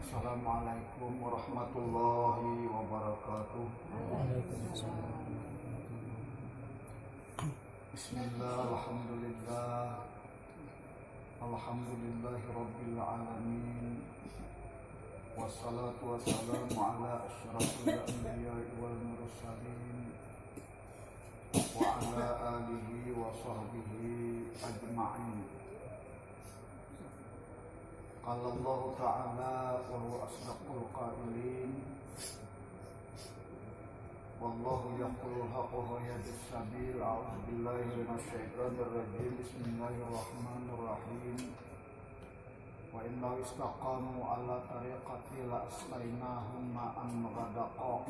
Assalamualaikum warahmatullahi wabarakatuh. Bismillah, alhamdulillah, alhamdulillahi rabbil alamin. Wassalatu wassalamu ala asyrafil anbiya'i wal mursalin wa ala alihi wa sahbihi ajma'in. Qala Allah Ta'ala wa huwa asdaqul qailin. Wallahu yaqulul haqqa wa yahdis sabil. A'udzu billahi minasy syaithanir rajim. Bismillahirrahmanirrahim. Wa inna istaqamu ala tariqati la asqainahum ma'an ghadaqa.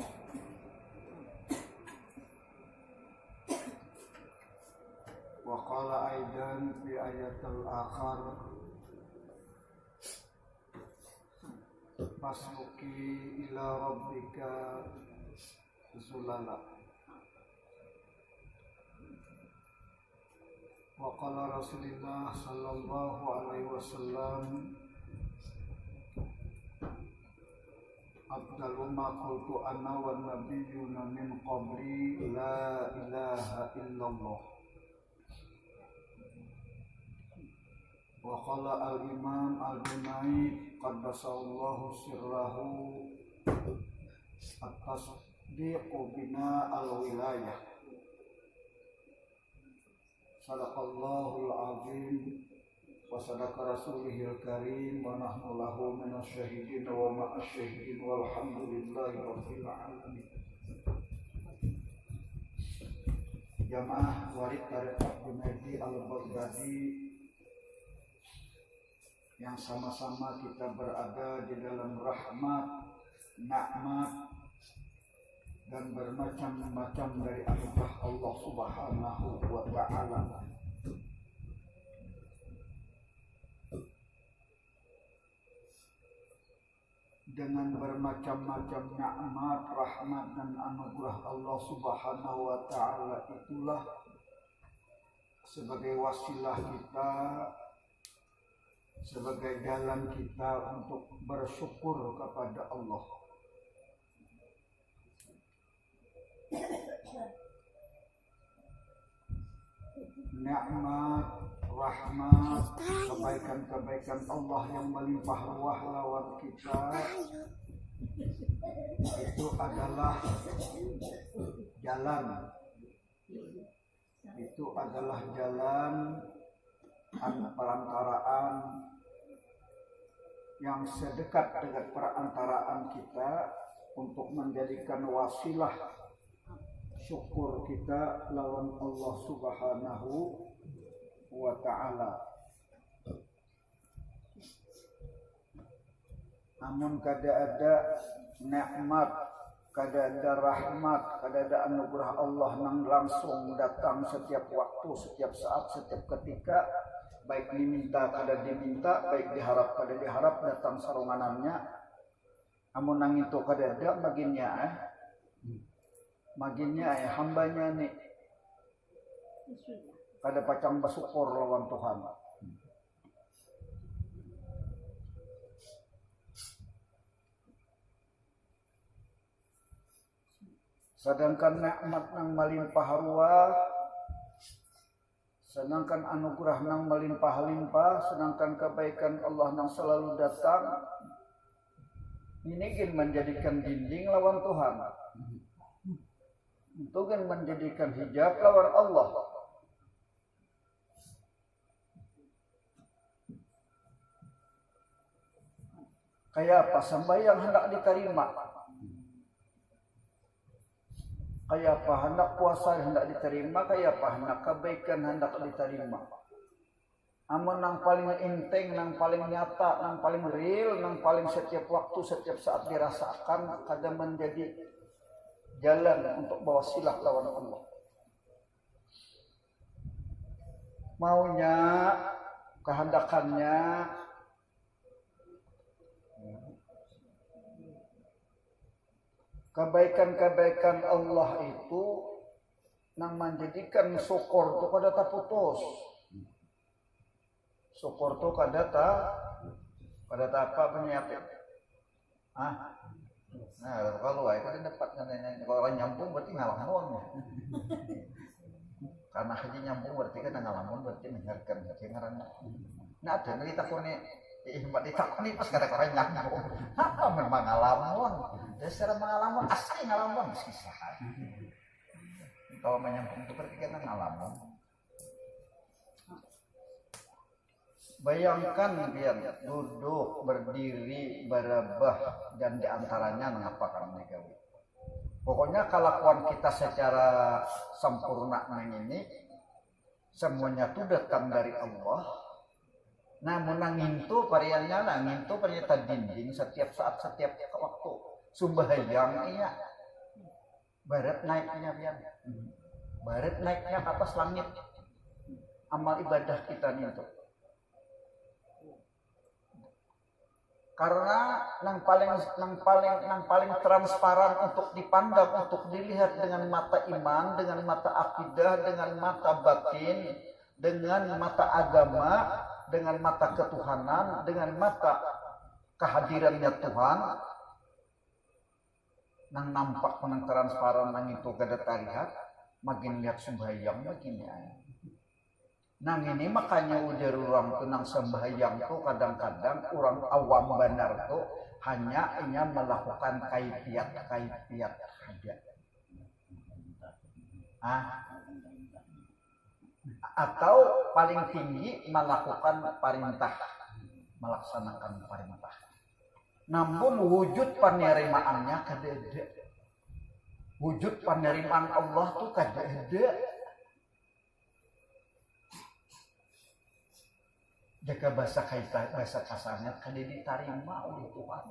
Wa qala aidan fi ayatil akhar Fasbuki ila rabbika zulala. Wa qala Rasulullah sallallahu alaihi wasallam Afdalu ma qultu ana wan nabiyyuna min qabli la ilaha illallah. Wa qala al-imam al-Junaid qaddasallahu sirrahu at-tasdiqu bina al-wilayah. Sadaqallahul azim wa sadaqa rasulihil karim wa nahnu lahu minasyahidin wa ma'asyahidin walhamdulillahi rabbil alamin. Jamaah warid tariqat Junaidi al-Baghdadi yang sama-sama kita berada di dalam rahmat, nikmat dan bermacam-macam dari anugerah Allah Subhanahu wa Ta'ala. Dengan bermacam-macam nikmat, rahmat dan anugerah Allah Subhanahu wa Ta'ala itulah sebagai wasilah kita, sebagai jalan kita untuk bersyukur kepada Allah. Nikmat, rahmat, kebaikan-kebaikan Allah yang melimpah ruah lawan kita itu adalah jalan. Itu adalah jalan perantaraan yang sedekat dengan perantaraan kita untuk menjadikan wasilah syukur kita lawan Allah Subhanahu wa Ta'ala. Namun kada ada nikmat, kada ada rahmat, kada ada anugerah Allah yang langsung datang setiap waktu, setiap saat, setiap ketika, baik diminta kada diminta, baik diharap kada diharap datang sarunganannya. Amun nang itu kada ada maginnya hambanya nih kada pacang bersyukur lawan Tuhan. Sedangkan nikmat nang melimpah ruah, sedangkan anugerah nang melimpah-limpah, sedangkan kebaikan Allah nang selalu datang, ini kan menjadikan dinding lawan Tuhan. Itu kan menjadikan hijab lawan Allah. Kayak apa sembahyang hendak diterima? Kayak apa hendak puasa hendak diterima? Kayak apa hendak kebaikan hendak diterima? Amun nang paling enteng, nang paling nyata, nang paling real, nang paling setiap waktu, setiap saat dirasakan, kada menjadi jalan untuk bawa silah lawan Allah. Maunya, kehendakannya, kebaikan-kebaikan Allah itu nang menjadikan syukur tu kada terputus. Syukur tu kada apa penyakit. Ah, nah kalau itu kan dapat kalau orang nyambung berarti ngalamun. Karena haji nyambung berarti kan ngalamun berarti mendengarkan berarti ngarana. Nah ada nih takone mbak ditakoni pas kata orang nyambung. Apa memang ngalamun? Dasar mengalamun asli ngalamun kisah. Kalau menyambung itu berarti kan ngalamun. Bayangkan dia duduk, berdiri, berabah, dan diantaranya mengapakan negawi. Pokoknya kelakuan kita secara sempurna ini semuanya itu datang dari Allah. Namun nangintu variannya nangintu ternyata dinding setiap saat setiap waktu sumbahyang iya. Barat naiknya biar. Barat naiknya ke atas langit. Amal ibadah kita nih itu. Karena yang paling transparan untuk dipandang, untuk dilihat dengan mata iman, dengan mata akidah, dengan mata batin, dengan mata agama, dengan mata ketuhanan, dengan mata kehadirannya Tuhan. Nang nampak nang transparan nang itu kada terlihat, makin lihat sembahyang makin ya. Nang ini makanya ujar orang tuh nang sembahyang tuh kadang-kadang orang awam benar tuh hanya melakukan kaifiat saja. Atau paling tinggi melakukan perintah, melaksanakan perintah. Namun wujud penerimaannya kada ada. Wujud penerimaan Allah tuh kada ada. Jaga bahasa kasarnya kada diterima oleh Tuhan.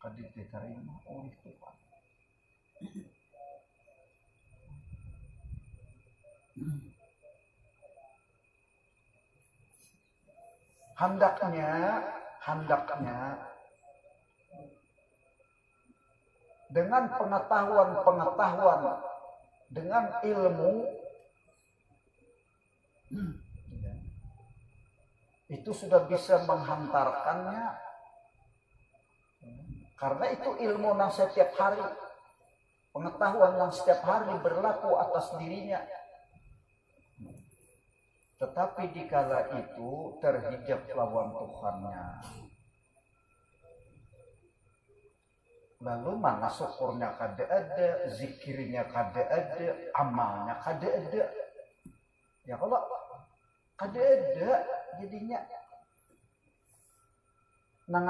Kada diterima oleh Tuhan. Hendaknya dengan pengetahuan, dengan ilmu itu sudah bisa menghantarkannya, karena itu ilmu yang setiap hari, pengetahuan yang setiap hari berlaku atas dirinya. Tetapi dikala itu terhijab lawan Tuhannya, lalu mana syukurnya kada ada, zikirnya kada ada, amalnya kada ada. Ya kalau kada ada jadinya nang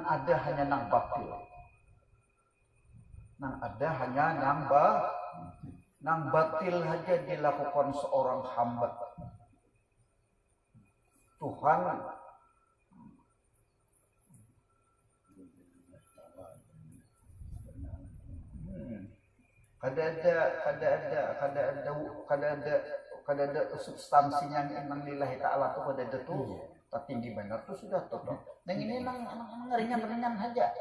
ada hanya nang batil. Nang batil saja dilakukan seorang hamba Tuhan. Kada ada substansinya yang lillahi ta'ala tuh kada ada tuh. Tinggi benar tuh sudah tuh. Nang ini nang ringan saja.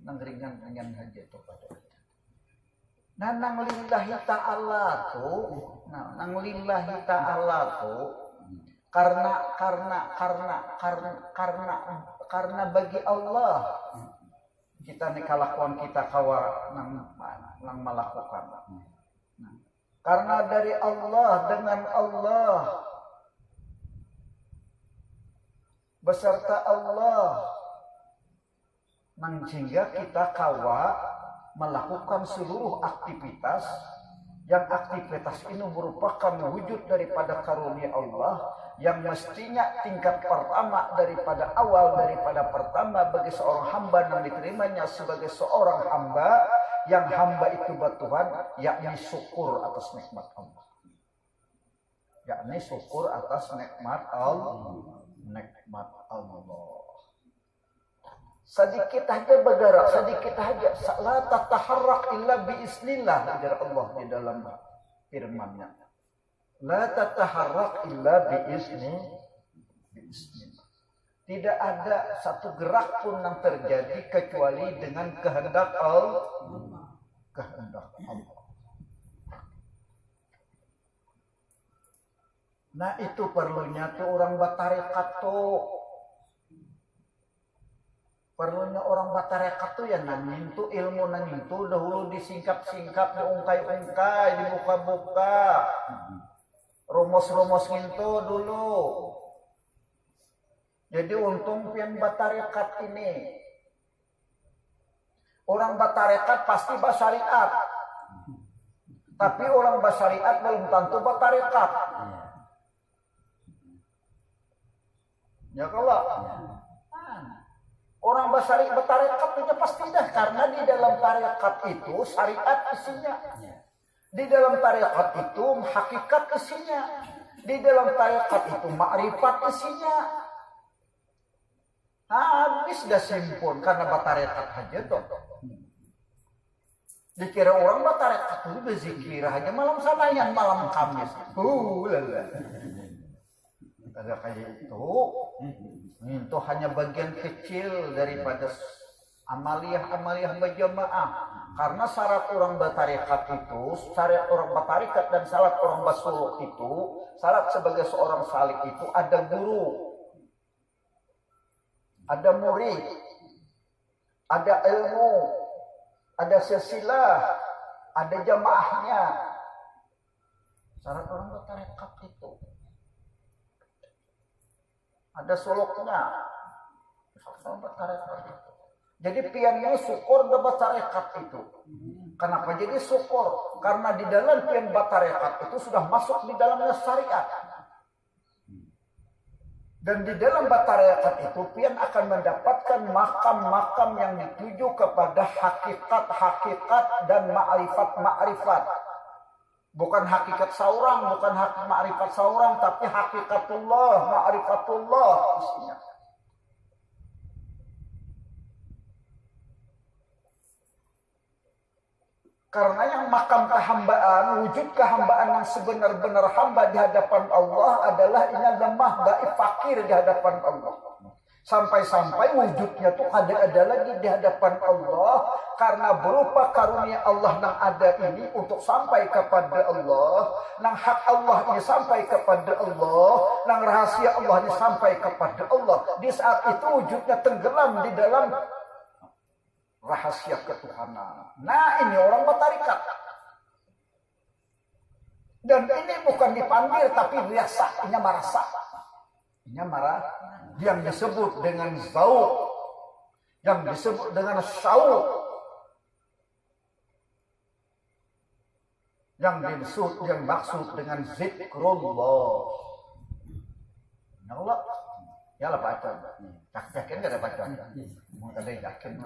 Nang ringan saja tuh pada. Nah, nang lillahi ta'ala tuh karena bagi Allah kita nih kelakuan kita kawa nang melakukan. Karena dari Allah, dengan Allah, beserta Allah, nang sehingga kita kawa melakukan seluruh aktivitas yang aktivitas ini merupakan wujud daripada karunia Allah yang mestinya tingkat pertama daripada pertama bagi seorang hamba yang diterimanya sebagai seorang hamba, yang hamba itu buat Tuhan, yakni syukur atas nikmat Allah. Sedikit aja bergerak, sedikit aja. La tataharrak illa biiznillah, ajar Allah di dalam firman-Nya. La tataharrak illa biiznillah. Tidak ada satu gerak pun yang terjadi kecuali dengan kehendak Allah. Nah itu perlunya tuh orang bertarekat tuh. Perlunya orang batarekat tuh ya nanin tuh ilmu nanin tuh dahulu disingkap-singkap, diungkai-ungkai, dibuka-buka. Rumos-rumos itu dulu. Jadi untung pian batarekat ini. Orang batarekat pasti basyariat. Tapi orang basyariat belum tentu batarekat. Ya kalau orang batarekat itu pasti dah, karena di dalam tarekat itu syariat isinya. Di dalam tarekat itu hakikat isinya. Di dalam tarekat itu ma'rifat isinya. Habis dah simpun karena batarekat aja tuh. Dikira orang batarekat itu berzikir aja malam Senin, malam Kamis. Lala. Ada kayak itu hanya bagian kecil daripada amaliyah berjamaah. Karena syarat orang batarekat itu, syarat orang batarekat dan syarat orang basuluk itu, syarat sebagai seorang salik itu ada guru, ada murid, ada ilmu, ada silsilah, ada jamaahnya. Syarat orang batarekat itu ada suluknya. Jadi piannya syukur di batarekat itu. Kenapa jadi syukur? Karena di dalam pian batarekat itu sudah masuk di dalamnya syariat. Dan di dalam batarekat itu pian akan mendapatkan makam-makam yang dituju kepada hakikat-hakikat dan ma'rifat-ma'rifat. Bukan hakikat seorang, bukan ma'rifat seorang, tapi hakikatullah, ma'rifatullah isinya. Karena yang makam kehambaan, wujud kehambaan yang sebenar-benar hamba di hadapan Allah adalah ini lemah, dhaif, fakir di hadapan Allah. Sampai-sampai wujudnya tuh ada lagi di hadapan Allah karena berupa karunia Allah yang ada ini untuk sampai kepada Allah, nang hak Allah ini sampai kepada Allah, nang rahasia Allah ini sampai kepada Allah. Di saat itu wujudnya tenggelam di dalam rahasia ketuhanan. Nah, ini orang batarekat. Dan ini bukan dipanggil tapi biasa, ini merasa. Ini marah. Yang disebut dengan zauq, yang disebut dengan syauq, yang maksud dengan zikrullah. Allah, ya lah baca. Yakin gak ada baca? Mau ada yakin?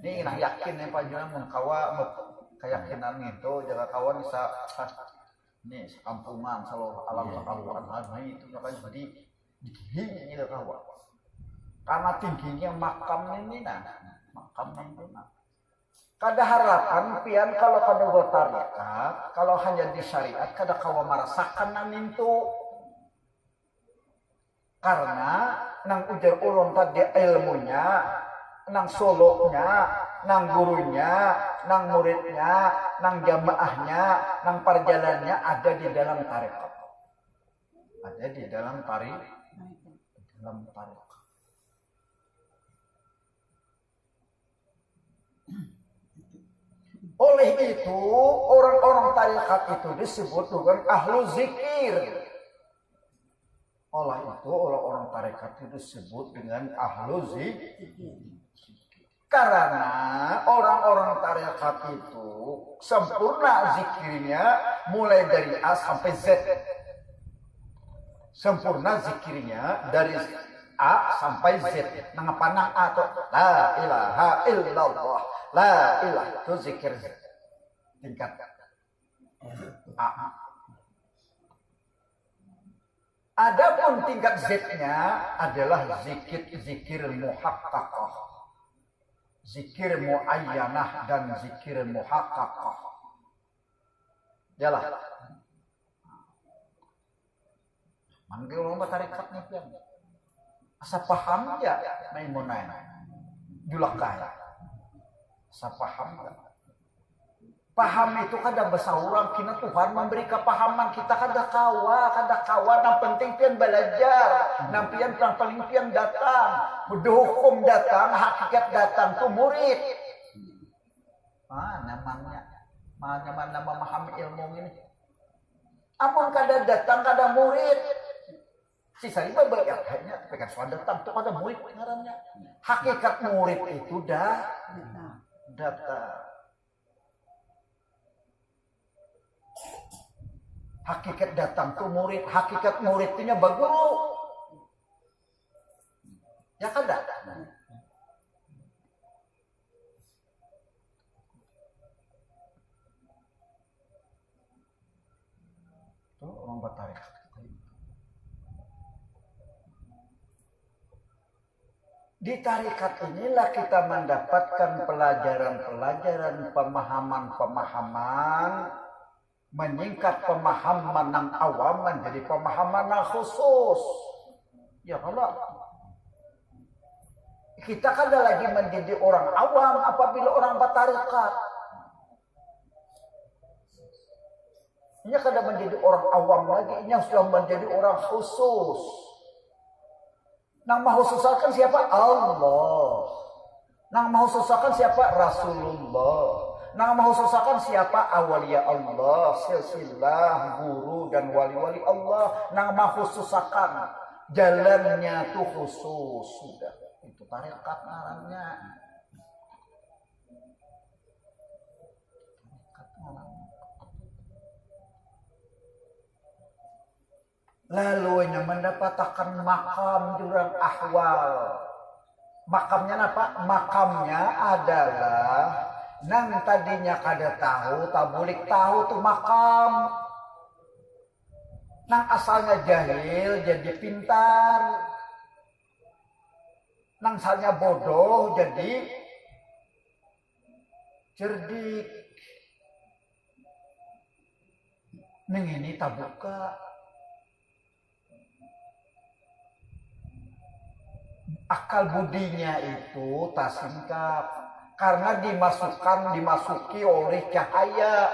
Ini yakin nih Pak Junan mengkawa keyakinan itu jaga kawan bisa ini kampungan selalu alam sakaluan itu kan jadi tinggi kawan. Karena tingginya makam ini makam ini kada harapan pian kalau kada bertarikat, kalau hanya di syariat kada kawa merasakan itu. Karena nang ujar ulun tadi ilmunya, nang soloknya, nang gurunya, nang muridnya, nang jamaahnya, nang perjalanannya ada di dalam tarekat. Ada di dalam tarekat. Oleh itu, orang-orang tarekat itu disebut dengan ahlu zikir. Oleh itu, orang-orang tarekat itu disebut dengan ahlu zikir. Karena orang-orang tarekat itu sempurna zikirnya mulai dari A sampai Z. Sempurna zikirnya dari A sampai Z. Nang panang A itu la ilaha illallah. La ilaha itu zikir tingkat A. Adapun tingkat Z-nya adalah zikir muhaqqaqah. Zikir muayyanah dan zikir muhaqqaqah. Yalah. Manggil orang batarekat nih pian. Asa paham ya Maimunah. Julakai. Asa paham ya. Paham itu kada besaurang kina Tuhan memberi kepahaman kita kada kawa yang penting pian belajar nampian paling pian datang hukum datang hakikat datang tu murid namanya nama memahami ilmu ini amun kada datang kada murid sisa iba hanya pegang soal datang tu kada murid ngarannya hakikat murid itu datang. Hakikat datang tuh murid, hakikat murid punya baguru. Ya kan dah? Tuh orang bertarik. Di tarikat inilah kita mendapatkan pelajaran-pelajaran, pemahaman-pemahaman, menyingkat pemahaman yang awam menjadi pemahaman yang khusus. Ya kalau kita kan lagi menjadi orang awam apabila orang bertarikat. Ini kada menjadi orang awam lagi, ini sudah menjadi orang khusus. Nang mengkhususkan siapa? Allah. Nang mengkhususkan siapa? Rasulullah. Nang mengkhususkan siapa? Awliya Allah, silsilah, guru dan wali-wali Allah. Nang mengkhususkan jalannya tuh khusus sudah. Itu tarekat ngarannya. Lalu yang mendapatkan makam jurang ahwal. Makamnya apa? Makamnya adalah nang tadinya kada tahu, tabulik tahu tuh makam. Nang asalnya jahil jadi pintar. Nang asalnya bodoh jadi cerdik. Neng ini tabuka. Akal budinya itu tak singkap karena dimasuki oleh cahaya,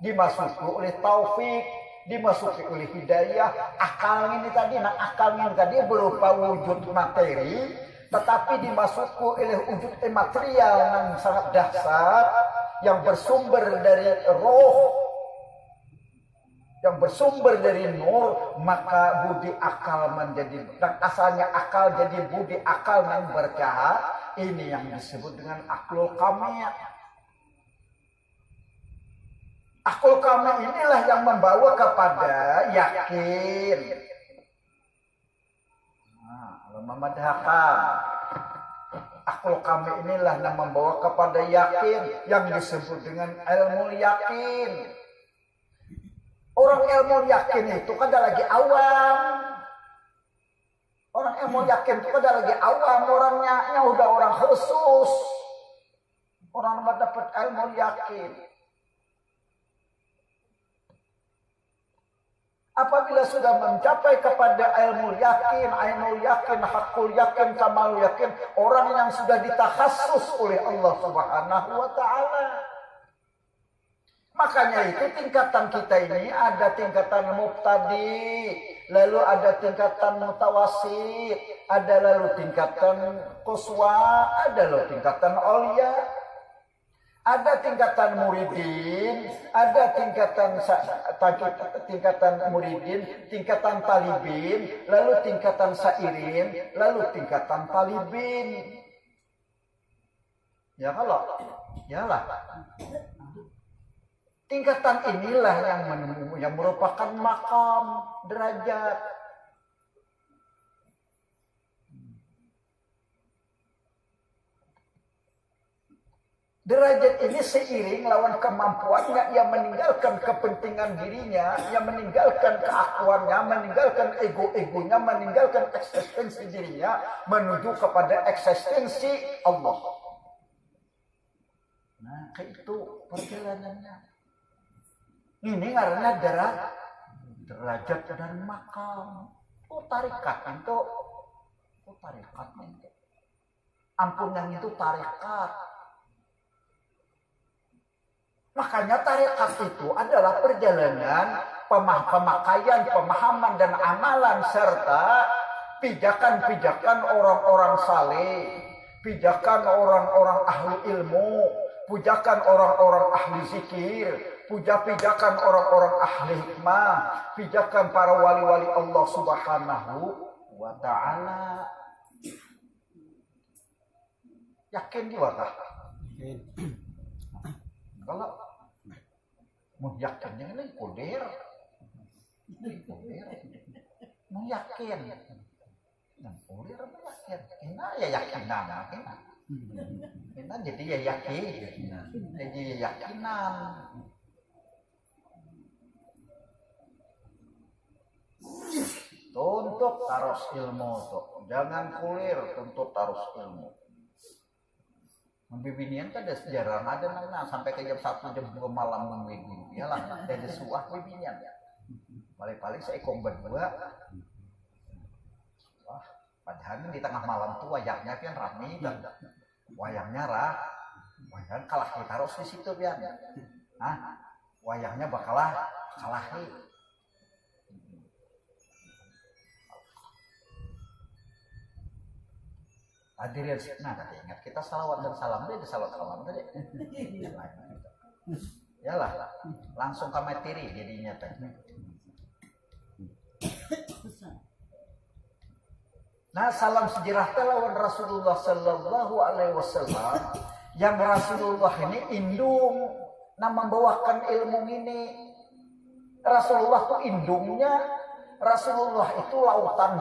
dimasuki oleh taufik, dimasuki oleh hidayah. Akal ini tadi, akalnya tadi berupa wujud materi, tetapi dimasuki oleh wujud material yang sangat dahsyat yang bersumber dari roh, yang bersumber dari nur, maka budi akal menjadi, dan asalnya akal jadi budi akal yang bercahaya. Ini yang disebut dengan aklul kamil. Aklul kamil inilah yang membawa kepada yakin. Muhammad Hakam. Aklul kamil inilah yang membawa kepada yakin, yang disebut dengan ilmu yakin. Orang ilmu yakin itu kan lagi awam. Orang ilmu yakin itu kan lagi awam. Orangnya udah orang khusus. Orang dapat ilmu yakin. Apabila sudah mencapai kepada ilmu yakin, ainul yakin, hakul yakin, kamal yakin, orang yang sudah ditakhasus oleh Allah Subhanahu wa taala. Makanya itu tingkatan kita ini ada tingkatan mubtadi, lalu ada tingkatan mutawasid, ada lalu tingkatan quswa, ada lalu tingkatan aulia, ada tingkatan muridin, ada tingkatan muridin, tingkatan talibin, lalu tingkatan sairin, lalu tingkatan talibin. Ya kalau, yalah. Tingkatan inilah yang merupakan makam derajat. Derajat ini seiring lawan kemampuannya, yang meninggalkan kepentingan dirinya, yang meninggalkan keakuannya, meninggalkan ego-egonya, meninggalkan eksistensi dirinya, menuju kepada eksistensi Allah. Nah, kayak itu perjalanannya. Ini karena derajat dan makam. Tarikat itu. Tarikat itu. Ampun yang itu tarikat. Makanya tarekat itu adalah perjalanan pemakaian, pemahaman dan amalan serta pijakan-pijakan orang-orang saleh, pijakan orang-orang ahli ilmu, pijakan orang-orang ahli zikir, pijakan orang-orang ahli hikmah, pijakan para wali-wali Allah Subhanahu wa ta'ala. Yakin di wadah? Kalau mau yakinnya ini kudir, mau yakin, yang kudir apa yakin? Kena ya yakinan, kena jadi ya yakin, jadi ya yakinan. Tuntut taros ilmu tuh, jangan kulir, tuntut taros ilmu. Bibinian kan ada sejarah, ada nana sampai ke jam 1 jam 2 malam minggu, ya lah, ada suah bibinian. Paling-paling seekor berdua. Wah, padahal di tengah malam tuh wayangnya kan rame dan wayangnya wayang kalah ditaruh di situ pian. Nah, wayangnya bakalah kalahi. Hadirin, nah tadi ingat kita salawat dan salam deh, salawat salam tadi. Yalah, langsung ke materi jadinya teh. Nah, salam sejarah lawan Rasulullah Sallallahu Alaihi Wasallam, yang Rasulullah ini indung, membawakan ilmu ini. Rasulullah tuh indungnya. Rasulullah itu lautan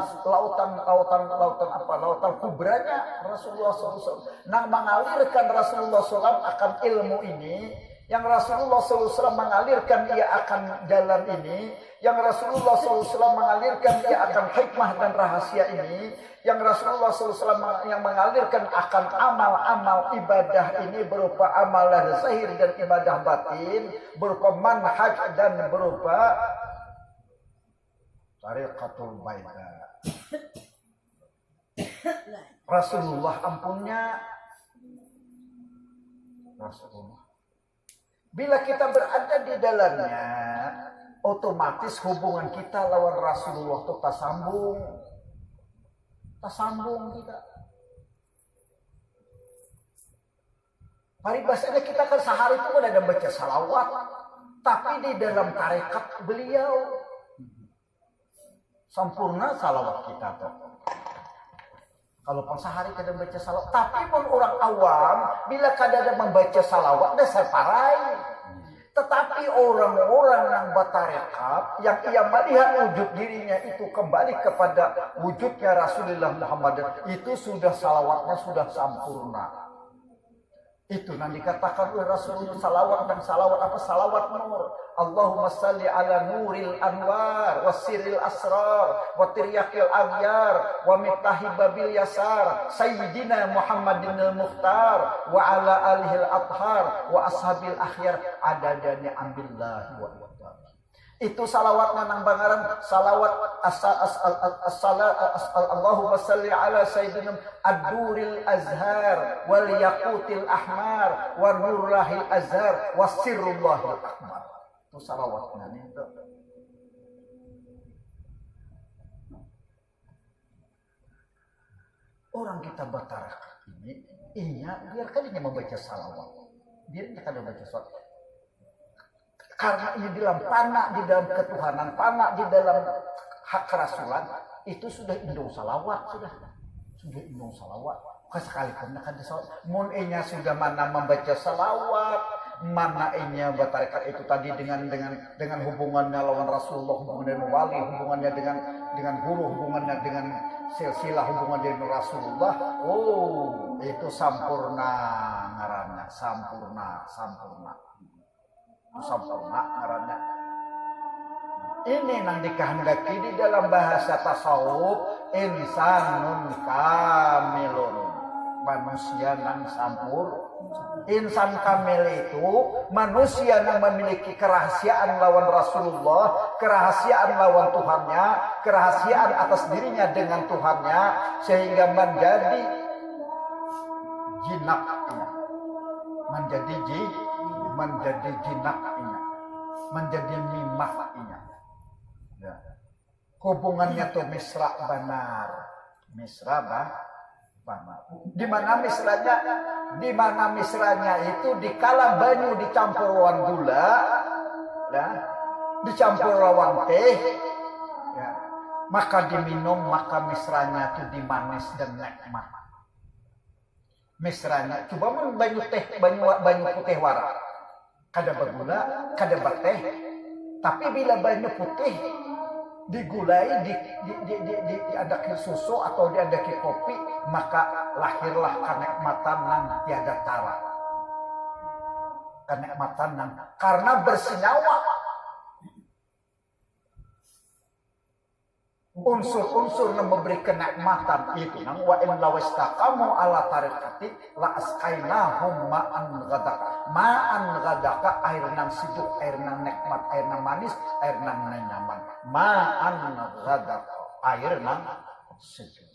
kubranya Rasulullah SAW. Nah, mengalirkan Rasulullah SAW akan ilmu ini, yang Rasulullah SAW mengalirkan ia akan jalan ini, yang Rasulullah SAW mengalirkan ia akan hikmah dan rahasia ini, yang Rasulullah SAW yang mengalirkan akan amal-amal ibadah ini berupa amalan zahir dan ibadah batin, berupa manhaj dan berupa tariqatul baida. Rasulullah ampunnya Rasulullah. Bila kita berada di dalamnya, otomatis hubungan kita lawan Rasulullah itu tersambung kita. Paribasanya kita kan sehari itu ada baca salawat, tapi di dalam tarekat beliau sempurna salawat kita tuh. Kalau pas sehari kadang baca salawat, tapi pun orang awam bila kadang membaca salawat dah separai. Tetapi orang-orang yang bertarekat, yang ia melihat wujud dirinya itu kembali kepada wujudnya Rasulullah Muhammad, itu sudah salawatnya sudah sempurna. Itu yang dikatakan oleh Rasulullah salawat dan salawat apa? Salawat nur. Allahumma salli ala nuril anwar wasiril asrar wa tiryakil aghyar wa mitahi babil yasar sayyidina Muhammadin al-mukhtar wa ala alihil athhar wa ashabil akhyar adadani ambillahi wa itu salawatnya nang bangaran salawat Allahumma salli ala sayyidina ad-duril azhar wal yaqutil ahmar wa nurrahil azhar wa sirrullahil akbar. Itu salawatnya itu. Orang kita bertarekat ini, biarkan ini membaca salawat. Biarkan kita membaca salawat. Karena ini dalam panak, di dalam ketuhanan, panak di dalam hak kerasulan, itu sudah indung salawat, sudah indung salawat. Sekalipun ada salawat, mun'inya sudah mana membaca salawat, mana inya bertarekat itu tadi dengan hubungannya lawan Rasulullah, hubungannya dengan wali, hubungannya dengan guru, hubungannya dengan silsilah, hubungannya dengan Rasulullah. Oh, itu sampurna ngarannya, sampurna ngarannya. Ini yang dikehendaki di dalam bahasa tasawuf, insanun kamilun, manusia yang sampurna. Insan kamil itu manusia yang memiliki kerahasiaan lawan Rasulullah, kerahasiaan lawan Tuhannya, kerahasiaan atas dirinya dengan Tuhannya, sehingga menjadi jinaknya, menjadi menjadi jinaknya, menjadi mimahnya. Ya. Hubungannya tuh mesra benar, mesra benar. Di mana mesranya? Di mana mesranya itu dikala banyu dicampur lawan gula, ya, dicampur lawan teh, ya, maka diminum, maka mesranya itu dimanis dan nikmat. Mesranya, coba banyu teh, banyu putih wara, kada bergula, kada berteh, tapi bila banyu putih digulai, diadaki susu atau diadaki kopi, maka lahirlah kenikmatan nang tiada tara. Kenikmatan nang karena bersenyawa. Unsur-unsur yang memberi kenikmatan itu nang wa in lawastaqamu ala tariqati la asqainahum ma'an ghadaka air nang sejuk, air nang nikmat, air nang manis, air nang nyaman. Ma'an ghadaka air nang sejuk.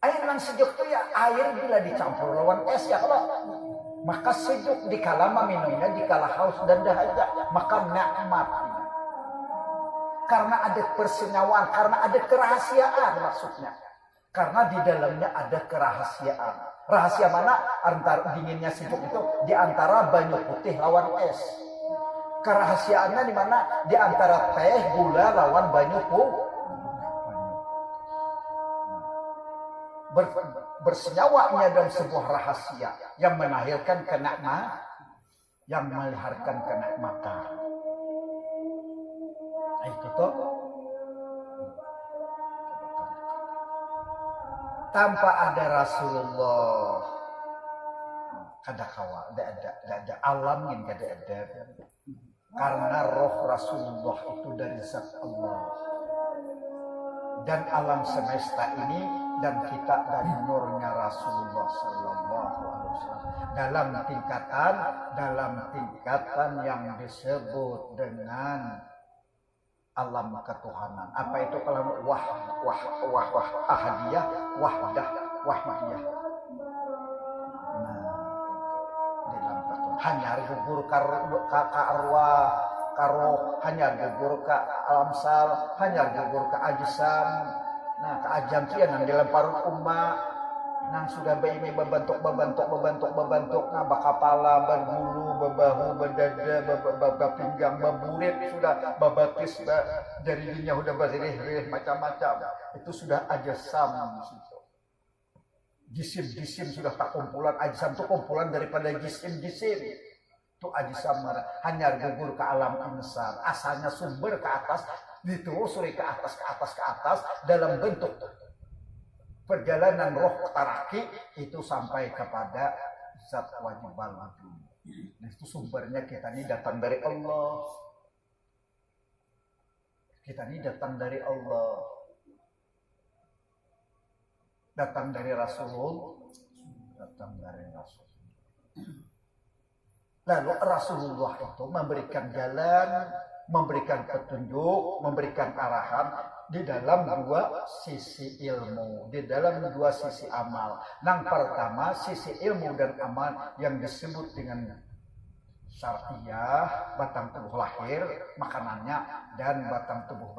Air nang sejuk itu ya air bila dicampur lawan es ya kalau maka sejuk dikala minumnya, dikala haus dan dahaga maka nikmat. Karena ada persenyawaan, karena ada kerahasiaan maksudnya. Karena di dalamnya ada kerahasiaan. Rahasia mana? Antara dinginnya sejuk itu di antara banyu putih lawan es. Kerahasiaannya di mana? Di antara teh, gula lawan banyu putih. Bersenyawanya dalam sebuah rahasia yang melahirkan kenikmatan, yang melahirkan kenikmatan. Itu tuh tanpa ada Rasulullah kada kawa, ada alam yang kada ada, karena roh Rasulullah itu dari zat Allah dan alam semesta ini dan kita dari nurnya Rasulullah Sallallahu Alaihi Wasallam dalam tingkatan yang disebut dengan alam ketuhanan. Apa itu kalau ahadiyah, wahdah. Nah, dalam ketuhanan. Hanya gugur ka arwah, karo hanya gugur ka alamsal, hanya gugur ka ajsam. Nah, ka ajam itu yang dilempar umat. Nang sudah ini berbentuk nah bakapala, berbulu, bebahu, berdada, bapinggang, baburit sudah babatis, jarinya sudah bersirih macam-macam. Itu sudah ajsam situ. Jisim sudah tak kumpulan, ajsam itu kumpulan daripada jisim. Itu ajsam hanya gugur ke alam insan. Asalnya sumber ke atas, ditelusuri ke atas dalam bentuk perjalanan roh taraki itu sampai kepada zat wajib wujud. Nah, itu sumbernya kita ini datang dari Allah. Kita ini datang dari Allah. Datang dari Rasul. Lalu Rasulullah itu memberikan jalan, memberikan petunjuk, memberikan arahan di dalam dua sisi ilmu, di dalam dua sisi amal. Yang pertama sisi ilmu dan amal yang disebut dengan syariah, batang tubuh lahir makanannya, dan batang tubuh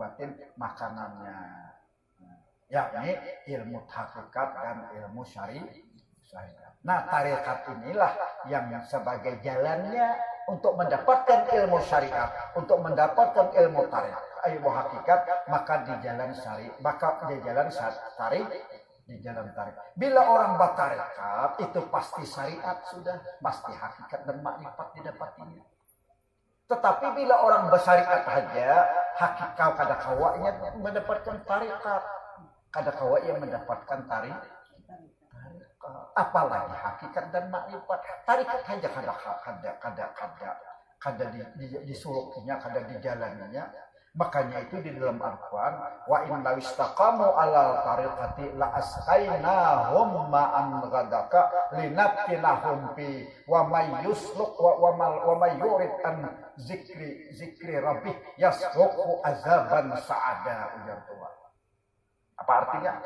batin makanannya, yakni ilmu hakikat dan ilmu syariah. Nah, tarekat inilah yang sebagai jalannya untuk mendapatkan ilmu syariat, untuk mendapatkan ilmu tarekat, ilmu hakikat, maka di jalan syariat, di jalan tarekat. Bila orang bertarekat itu pasti syariat sudah, pasti hakikat dan makrifat didapatinya. Tetapi bila orang bersyariat saja, hakikat kada kawanya mendapatkan tarekat, kada kawanya mendapatkan tarekat. Apalagi hakikat dan makrifat. Tarikat saja kada disulukinya, kada dijalaninya. Makanya itu di dalam Al-Quran, wa in lawistaqamu ala tariqati la asqainahum ma'an ghadaka linaftinahum fi wa may yusluk wa may yurid an zikri rabbih yasluku azaban sa'ada, ujar Tuhan. Apa artinya?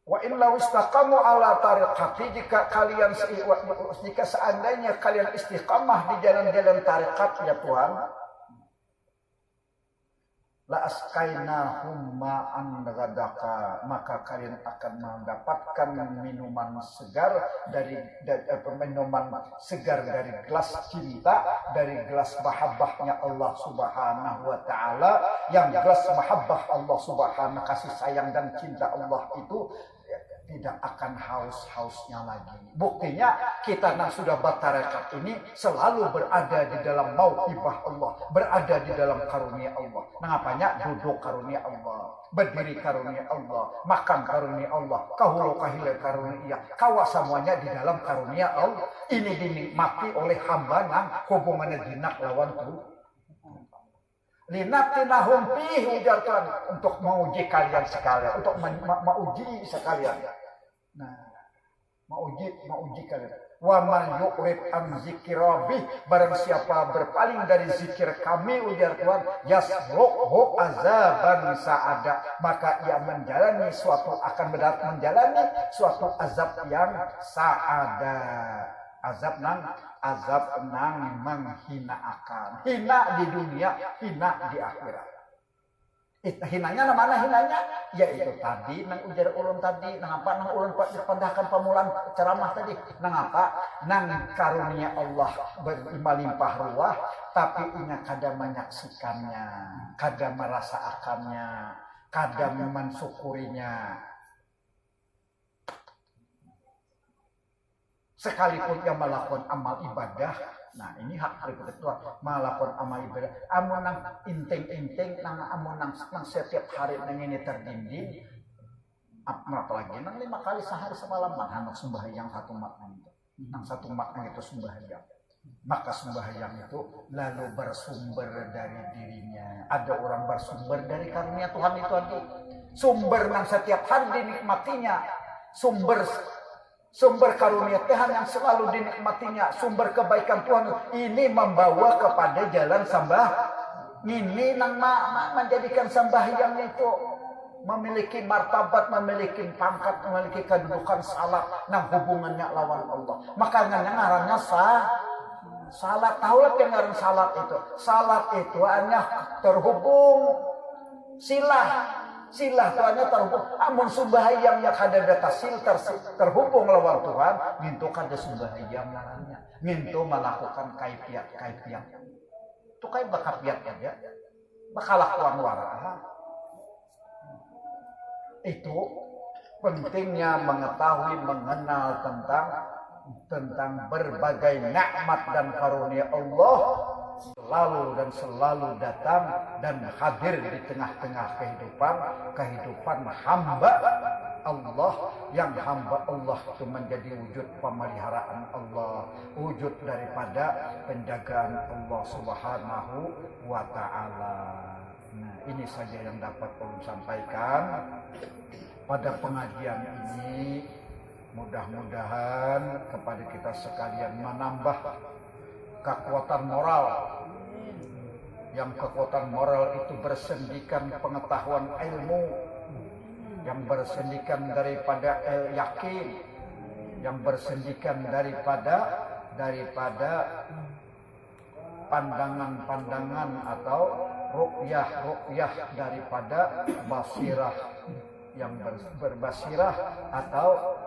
Wa in law istaqamu ala tariqati, jika seandainya kalian istiqamah di jalan-jalan tariqat ya Tuhan, la askainahum ma'an ghadaka, maka kalian akan mendapatkan minuman segar dari gelas cinta, dari gelas mahabbahnya Allah Subhanahu wa taala, yang gelas mahabbah Allah Subhanahu, kasih sayang dan cinta Allah itu tidak akan haus-hausnya lagi. Buktinya kita yang sudah bertarekat ini selalu berada di dalam mauhibah Allah, berada di dalam karunia Allah. Mengapanya? Duduk karunia Allah, berdiri karunia Allah, makan karunia Allah, kahulu kahile karunia, kawa semuanya di dalam karunia Allah. Ini dinikmati oleh hamba nang hubungannya jinak lawan tuh. Linatinahum fihi, ujar Tuhan, untuk menguji kalian sekalian, untuk menguji sekalian. Nah, menguji kalian. Wa man yuqrid an zikri rabbih, barang siapa berpaling dari zikir kami, ujar Tuhan, yasluhu azaban sa'ada, maka ia menjalani suatu azab yang sa'ada. Azab nang menghinakan. Hina di dunia, hina di akhirat. Hinanya mana hinanya? Yaitu tadi nang ujar ulun tadi, nang apa nang ulun pendahkan pemulaan ceramah tadi, nang apa? Nang karunia Allah berlimpah ruah, tapi ingat kada menyaksikannya, kada merasakannya, kada mensyukurinya. Sekalipun yang melakukan amal ibadah, nah ini hak daripada Tuhan, melakukan amal ibadah, amun nang inting-inting, amun nang setiap hari nang ini terdinding, apalagi nang 5 kali sehari semalam, anak sembahyang satu makna itu, nang satu makna itu sembahyang, maka sembahyang itu lalu bersumber dari dirinya. Ada orang bersumber dari karunia Tuhan itu tadi, sumber nang setiap hari dinikmatinya, sumber karunia Tuhan yang selalu dinikmatinya, sumber kebaikan Tuhan ini membawa kepada jalan sembah. Ini nang menjadikan sembahyang itu memiliki martabat, memiliki pangkat, memiliki kedudukan salat nang hubungannya lawan Allah. Makanya ngarannya salat. Tahu lah yang ngaran salat itu. Salat itu hanya terhubung silah Tuhannya terhubung. Amun sembahyang yang kada data terhubung lawan Tuhan, ngintu kada sembahyang ngarannya. Ngintu melakukan kaifiat. Itu kayak bakapiat aja. Bakalakuan wara. Itu pentingnya mengetahui, mengenal tentang berbagai nikmat dan karunia Allah selalu datang dan hadir di tengah-tengah kehidupan hamba Allah, yang hamba Allah itu menjadi wujud pemeliharaan Allah, wujud daripada penjagaan Allah Subhanahu wa taala. Nah, ini saja yang dapat saya sampaikan pada pengajian ini. Mudah-mudahan kepada kita sekalian menambah kekuatan moral, yang kekuatan moral itu bersendikan pengetahuan ilmu, yang bersendikan daripada yakin, yang bersendikan daripada pandangan-pandangan atau ruqyah daripada basirah, yang berbasirah atau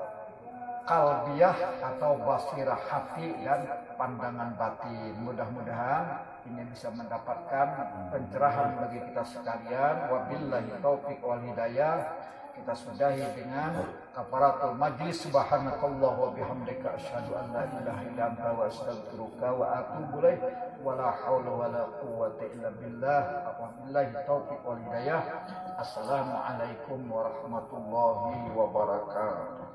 kalbiyah atau basirah hati dan pandangan batin. Mudah-mudahan ini bisa mendapatkan pencerahan bagi kita sekalian. Wabillahi taufiq wal hidayah. Kita sudahi dengan kafaratul majlis. Subhanakallah wa bihamdika asyhadu an la ilaha illa anta wa astaghfiruka wa atubu ilaik. Wala haula wala quwwata illa billah. Wabillahi taufiq wal hidayah. Assalamualaikum warahmatullahi wabarakatuh.